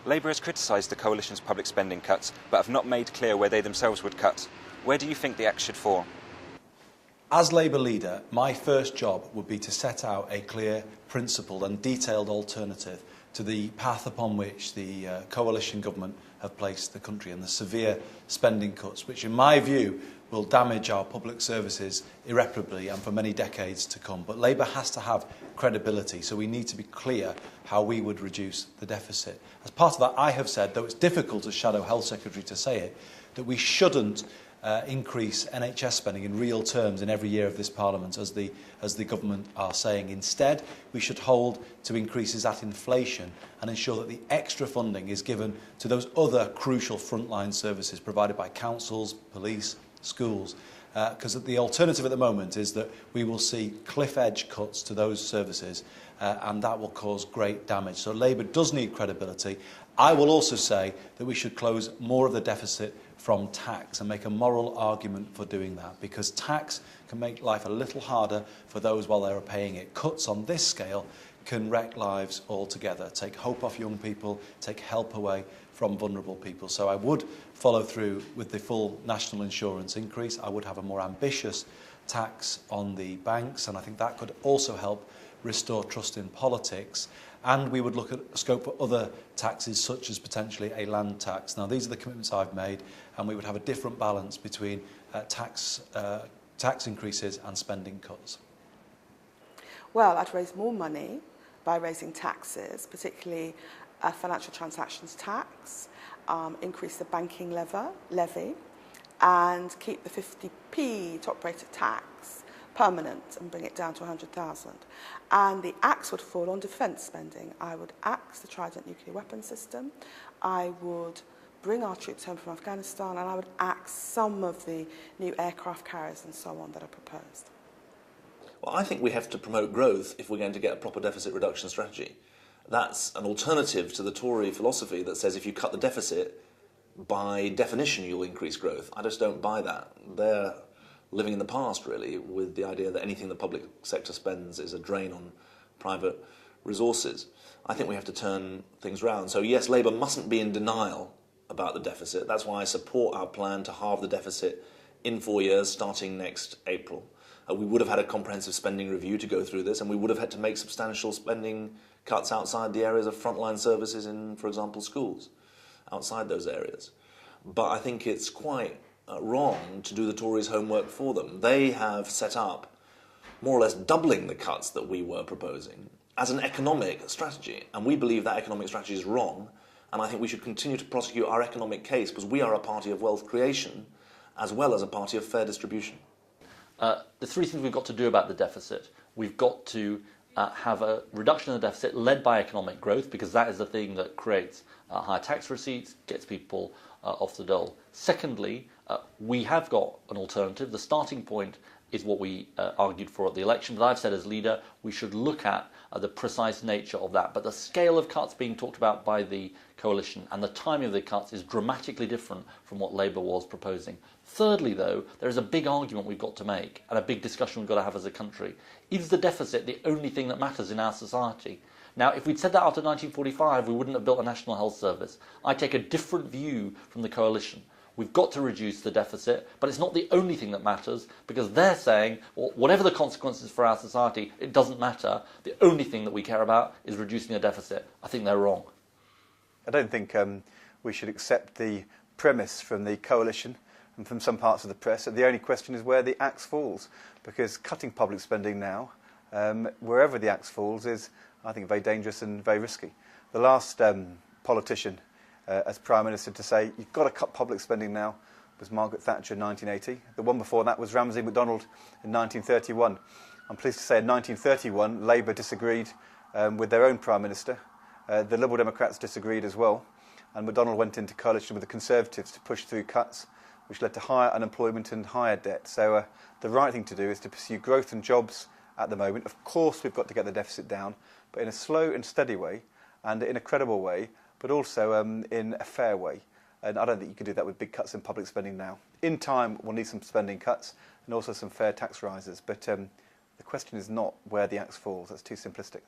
Labour has criticised the coalition's public spending cuts, but have not made clear where they themselves would cut. Where do you think the axe should fall? As Labour leader, my first job would be to set out a clear, principled and detailed alternative to the path upon which the coalition government have placed the country and the severe spending cuts, which in my view will damage our public services irreparably and for many decades to come. But Labour has to have credibility, so we need to be clear how we would reduce the deficit. As part of that, I have said, though it's difficult as Shadow Health Secretary to say it, that we shouldn't increase NHS spending in real terms in every year of this Parliament, as the government are saying. Instead, we should hold to increases at inflation and ensure that the extra funding is given to those other crucial frontline services provided by councils, police, schools. Because the alternative at the moment is that we will see cliff-edge cuts to those services and that will cause great damage. So Labour does need credibility. I will also say that we should close more of the deficit from tax and make a moral argument for doing that, because tax can make life a little harder for those while they're paying it. Cuts on this scale can wreck lives altogether, take hope off young people, take help away from vulnerable people. So I would follow through with the full national insurance increase. I would have a more ambitious tax on the banks, and I think that could also help restore trust in politics. And we would look at a scope for other taxes, such as potentially a land tax. Now, these are the commitments I've made, and we would have a different balance between tax increases and spending cuts. Well, I'd raise more money by raising taxes, particularly a financial transactions tax, increase the banking levy, and keep the 50p top-rated tax permanent and bring it down to 100,000. And the axe would fall on defence spending. I would axe the Trident nuclear weapon system. I would bring our troops home from Afghanistan, and I would axe some of the new aircraft carriers and so on that are proposed. Well, I think we have to promote growth if we're going to get a proper deficit reduction strategy. That's an alternative to the Tory philosophy that says if you cut the deficit, by definition you'll increase growth. I just don't buy that. They're living in the past, really, with the idea that anything the public sector spends is a drain on private resources. I think we have to turn things round. So yes, Labour mustn't be in denial about the deficit. That's why I support our plan to halve the deficit in 4 years, starting next April. We would have had a comprehensive spending review to go through this, and we would have had to make substantial spending cuts outside the areas of frontline services in, for example, schools, outside those areas. But I think it's quite wrong to do the Tories' homework for them. They have set up more or less doubling the cuts that we were proposing as an economic strategy, and we believe that economic strategy is wrong, and I think we should continue to prosecute our economic case because we are a party of wealth creation as well as a party of fair distribution. The three things we've got to do about the deficit: we've got to have a reduction in the deficit led by economic growth, because that is the thing that creates higher tax receipts, gets people off the dole. Secondly, we have got an alternative. The starting point is what we argued for at the election, but I've said as leader we should look at the precise nature of that. But the scale of cuts being talked about by the coalition and the timing of the cuts is dramatically different from what Labour was proposing. Thirdly, though, there is a big argument we've got to make and a big discussion we've got to have as a country. Is the deficit the only thing that matters in our society? Now, if we'd said that after 1945, we wouldn't have built a National Health Service. I take a different view from the coalition. We've got to reduce the deficit, but it's not the only thing that matters, because they're saying, well, whatever the consequences for our society, it doesn't matter. The only thing that we care about is reducing the deficit. I think they're wrong. I don't think we should accept the premise from the coalition and from some parts of the press that the only question is where the axe falls, because cutting public spending now, wherever the axe falls, is, I think, very dangerous and very risky. The last politician as Prime Minister to say, you've got to cut public spending now, was Margaret Thatcher in 1980. The one before that was Ramsay MacDonald in 1931. I'm pleased to say in 1931, Labour disagreed with their own Prime Minister. The Liberal Democrats disagreed as well, and MacDonald went into coalition with the Conservatives to push through cuts, which led to higher unemployment and higher debt. So the right thing to do is to pursue growth and jobs at the moment. Of course, we've got to get the deficit down, but in a slow and steady way, and in a credible way, but also in a fair way. And I don't think you can do that with big cuts in public spending now. In time, we'll need some spending cuts and also some fair tax rises. But the question is not where the axe falls. That's too simplistic.